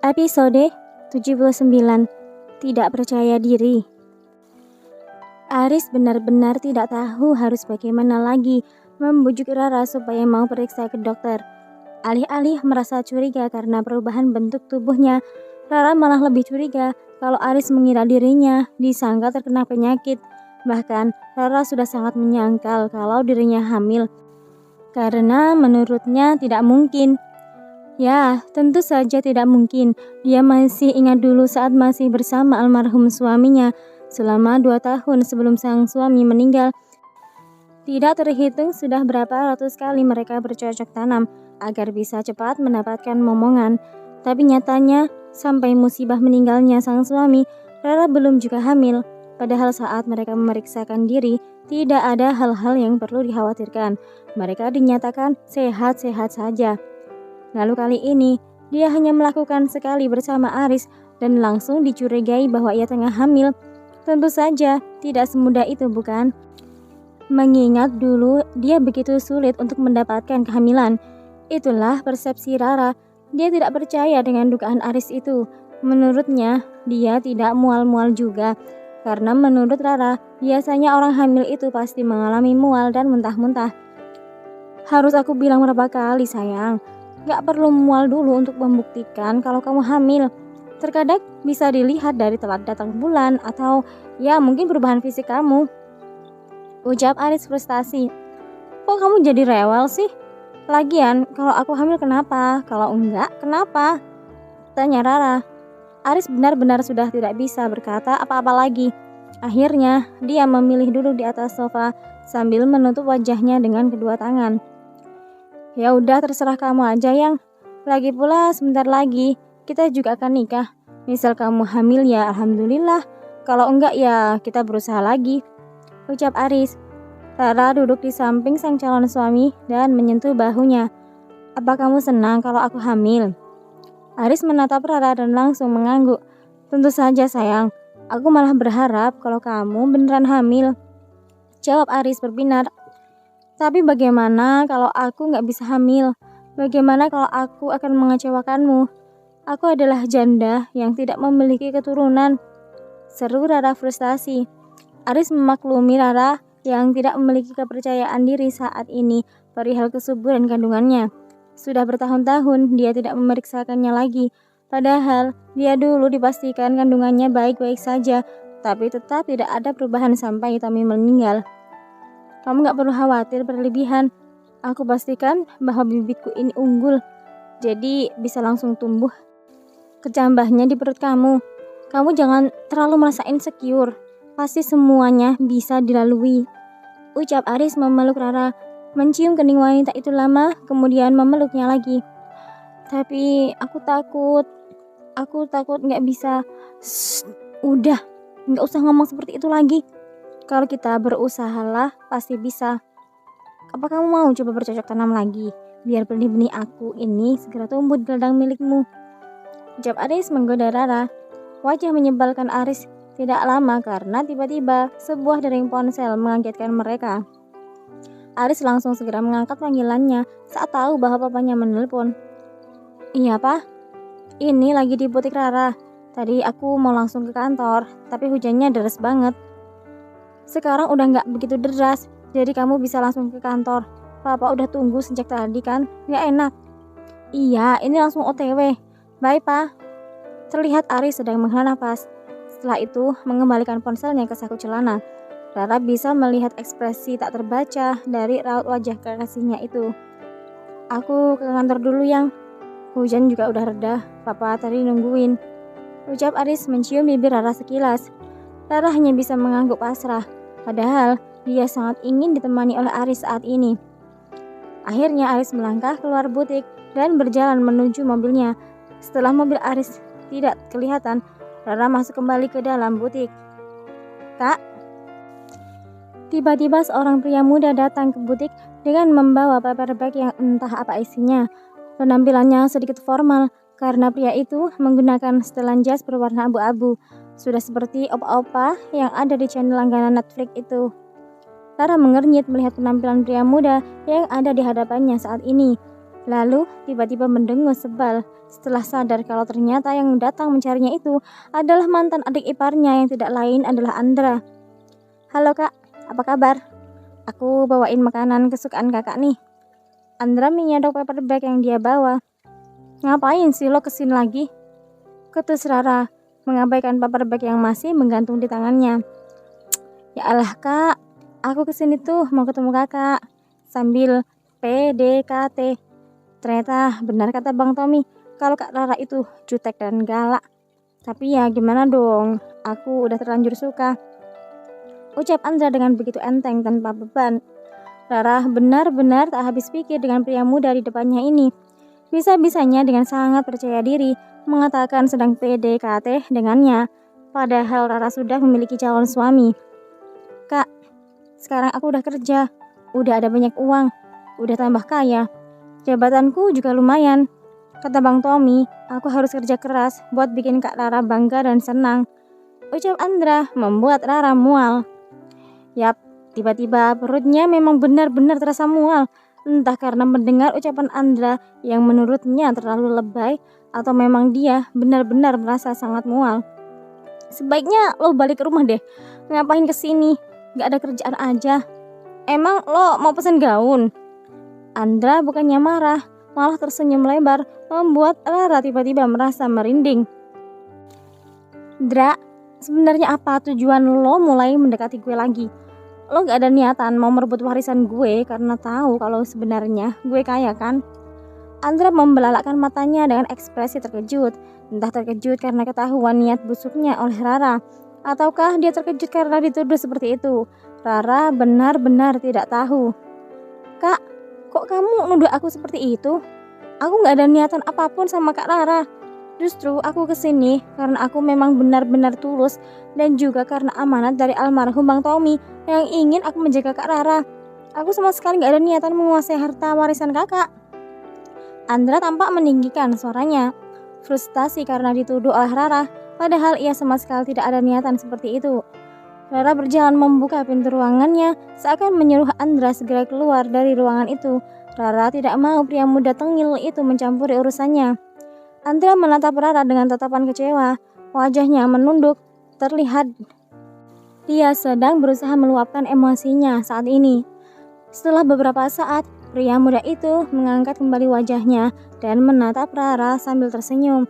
Episode 79. Tidak percaya diri. Aris benar-benar tidak tahu harus bagaimana lagi membujuk Rara supaya mau periksa ke dokter. Alih-alih merasa curiga karena perubahan bentuk tubuhnya, Rara malah lebih curiga kalau Aris mengira dirinya disangka terkena penyakit. Bahkan Rara sudah sangat menyangkal kalau dirinya hamil, karena menurutnya tidak mungkin. Ya, tentu saja tidak mungkin. Dia masih ingat dulu saat masih bersama almarhum suaminya selama 2 tahun sebelum sang suami meninggal. Tidak terhitung sudah berapa ratus kali mereka bercocok tanam agar bisa cepat mendapatkan momongan. Tapi nyatanya, sampai musibah meninggalnya sang suami, Rara belum juga hamil. Padahal saat mereka memeriksakan diri, tidak ada hal-hal yang perlu dikhawatirkan. Mereka dinyatakan sehat-sehat saja. Lalu kali ini, dia hanya melakukan sekali bersama Aris dan langsung dicurigai bahwa ia tengah hamil. Tentu saja, tidak semudah itu bukan? Mengingat dulu dia begitu sulit untuk mendapatkan kehamilan. Itulah persepsi Rara. Dia tidak percaya dengan dugaan Aris itu. Menurutnya, dia tidak mual-mual juga. Karena menurut Rara, biasanya orang hamil itu pasti mengalami mual dan muntah-muntah. Harus aku bilang berapa kali sayang? Gak perlu mual dulu untuk membuktikan kalau kamu hamil. Terkadang bisa dilihat dari telat datang bulan atau ya mungkin perubahan fisik kamu. Ucap Aris frustasi. Kok kamu jadi rewel sih? Lagian kalau aku hamil kenapa? Kalau enggak kenapa? Tanya Rara. Aris benar-benar sudah tidak bisa berkata apa-apa lagi. Akhirnya dia memilih duduk di atas sofa sambil menutup wajahnya dengan kedua tangan. Ya udah terserah kamu aja yang. Lagi pula sebentar lagi kita juga akan nikah. Misal kamu hamil ya alhamdulillah. Kalau enggak ya kita berusaha lagi. Ucap Aris. Rara duduk di samping sang calon suami dan menyentuh bahunya. Apa kamu senang kalau aku hamil? Aris menatap Rara dan langsung mengangguk. Tentu saja sayang. Aku malah berharap kalau kamu beneran hamil. Jawab Aris berbinar. Tapi bagaimana kalau aku gak bisa hamil? Bagaimana kalau aku akan mengecewakanmu? Aku adalah janda yang tidak memiliki keturunan. Seru Rara frustasi. Aris memaklumi Rara yang tidak memiliki kepercayaan diri saat ini perihal kesuburan kandungannya. Sudah bertahun-tahun dia tidak memeriksakannya lagi. Padahal dia dulu dipastikan kandungannya baik-baik saja, tapi tetap tidak ada perubahan sampai Tommy meninggal. Kamu gak perlu khawatir berlebihan. Aku pastikan bahwa bibitku ini unggul. Jadi bisa langsung tumbuh kecambahnya di perut kamu. Kamu jangan terlalu merasa insecure. Pasti semuanya bisa dilalui. Ucap Aris memeluk Rara. Mencium kening wanita itu lama, kemudian memeluknya lagi. Tapi aku takut. Aku takut gak bisa. Shh, udah, gak usah ngomong seperti itu lagi. Kalau kita berusahalah pasti bisa. Apa kamu mau coba bercocok tanam lagi? Biar benih-benih aku ini segera tumbuh di ladang milikmu. Ucap Aris menggoda Rara. Wajah menyebalkan Aris tidak lama karena tiba-tiba sebuah dering ponsel mengagetkan mereka. Aris langsung segera mengangkat panggilannya saat tahu bahwa papanya menelpon. Iya pak, ini lagi di butik Rara. Tadi aku mau langsung ke kantor, tapi hujannya deras banget. Sekarang udah gak begitu deras, jadi kamu bisa langsung ke kantor. Papa udah tunggu sejak tadi kan, gak enak. Iya, ini langsung OTW. Bye pa. Terlihat Aris sedang menghela nafas. Setelah itu mengembalikan ponselnya ke saku celana. Rara bisa melihat ekspresi tak terbaca dari raut wajah kekasihnya itu. Aku ke kantor dulu yang. Hujan juga udah reda, papa tadi nungguin. Ucap Aris mencium bibir Rara sekilas. Rara hanya bisa mengangguk pasrah. Padahal dia sangat ingin ditemani oleh Aris saat ini. Akhirnya Aris melangkah keluar butik dan berjalan menuju mobilnya. Setelah mobil Aris tidak kelihatan, Rara masuk kembali ke dalam butik. Kak, tiba-tiba seorang pria muda datang ke butik dengan membawa paper bag yang entah apa isinya. Penampilannya sedikit formal karena pria itu menggunakan setelan jas berwarna abu-abu. Sudah seperti opa-opa yang ada di channel langganan Netflix itu. Rara mengernyit melihat penampilan pria muda yang ada di hadapannya saat ini. Lalu tiba-tiba mendengus sebal setelah sadar kalau ternyata yang datang mencarinya itu adalah mantan adik iparnya yang tidak lain adalah Andra. "Halo kak, apa kabar? Aku bawain makanan kesukaan kakak nih." Andra menyadok paper bag yang dia bawa. "Ngapain sih lo kesini lagi?" ketus Rara, mengabaikan paper bag yang masih menggantung di tangannya. "Ya alah kak, aku kesini tuh mau ketemu kakak sambil PDKT. Ternyata benar kata Bang Tommy kalau Kak Rara itu jutek dan galak. Tapi ya gimana dong, aku udah terlanjur suka," ucap Andra dengan begitu enteng tanpa beban. Rara benar-benar tak habis pikir dengan pria muda di depannya ini. Bisa-bisanya dengan sangat percaya diri mengatakan sedang PDKT dengannya, padahal Rara sudah memiliki calon suami. "Kak, sekarang aku udah kerja, udah ada banyak uang, udah tambah kaya. Jabatanku juga lumayan. Kata Bang Tommy, aku harus kerja keras buat bikin Kak Rara bangga dan senang," ucap Andra membuat Rara mual. Yap, tiba-tiba perutnya memang benar-benar terasa mual. Entah karena mendengar ucapan Andra yang menurutnya terlalu lebay atau memang dia benar-benar merasa sangat mual. "Sebaiknya lo balik ke rumah deh. Ngapain kesini? Gak ada kerjaan aja. Emang lo mau pesen gaun?" Andra bukannya marah, malah tersenyum lebar, membuat Rara tiba-tiba merasa merinding. "Dra, sebenarnya apa tujuan lo mulai mendekati gue lagi? Lo gak ada niatan mau merebut warisan gue karena tahu kalau sebenarnya gue kaya kan?" Andra membelalakkan matanya dengan ekspresi terkejut. Entah terkejut karena ketahuan niat busuknya oleh Rara, ataukah dia terkejut karena dituduh seperti itu. Rara benar-benar tidak tahu. "Kak, kok kamu nuduh aku seperti itu? Aku gak ada niatan apapun sama Kak Rara. Justru aku kesini karena aku memang benar-benar tulus dan juga karena amanat dari almarhum Bang Tommy yang ingin aku menjaga Kak Rara. Aku sama sekali gak ada niatan menguasai harta warisan kakak." Andra tampak meninggikan suaranya, frustasi karena dituduh oleh Rara, padahal ia sama sekali tidak ada niatan seperti itu. Rara berjalan membuka pintu ruangannya, seakan menyuruh Andra segera keluar dari ruangan itu. Rara tidak mau pria muda tengil itu mencampuri urusannya. Andra menatap Rara dengan tatapan kecewa, wajahnya menunduk, terlihat dia sedang berusaha meluapkan emosinya saat ini. Setelah beberapa saat, pria muda itu mengangkat kembali wajahnya dan menatap Rara sambil tersenyum.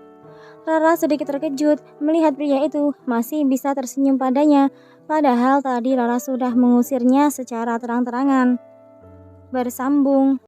Rara sedikit terkejut melihat pria itu masih bisa tersenyum padanya, padahal tadi Rara sudah mengusirnya secara terang-terangan. Bersambung.